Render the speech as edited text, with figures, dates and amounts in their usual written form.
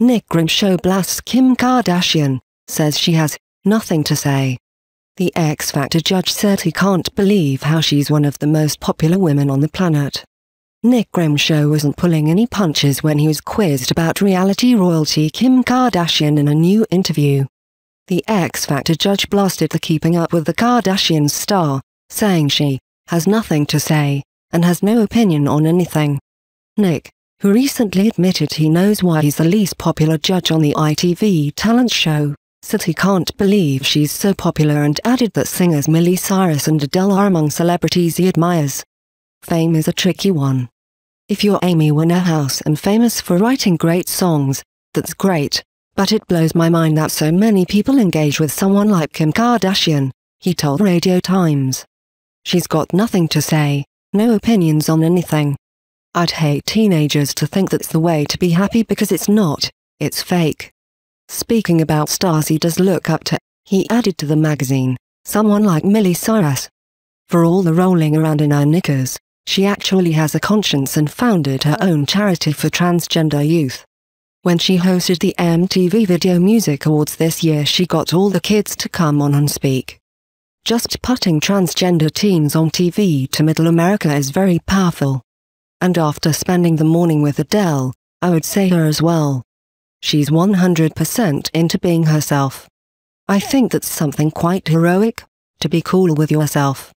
Nick Grimshaw blasts Kim Kardashian, says she has nothing to say. The X Factor judge said he can't believe how she's one of the most popular women on the planet. Nick Grimshaw wasn't pulling any punches when he was quizzed about reality royalty Kim Kardashian in a new interview. The X Factor judge blasted the Keeping Up with the Kardashians star, saying she has nothing to say and has no opinion on anything. Nick, who recently admitted he knows why he's the least popular judge on the ITV talent show, said he can't believe she's so popular and added that singers Miley Cyrus and Adele are among celebrities he admires. Fame is a tricky one. If you're Amy Winehouse and famous for writing great songs, that's great, but it blows my mind that so many people engage with someone like Kim Kardashian, he told Radio Times. She's got nothing to say, no opinions on anything. I'd hate teenagers to think that's the way to be happy because it's not, it's fake. Speaking about stars he does look up to, he added to the magazine, someone like Miley Cyrus. For all the rolling around in her knickers, she actually has a conscience and founded her own charity for transgender youth. When she hosted the MTV Video Music Awards this year, she got all the kids to come on and speak. Just putting transgender teens on TV to middle America is very powerful. And after spending the morning with Adele, I would say her as well. She's 100% into being herself. I think that's something quite heroic, to be cool with yourself.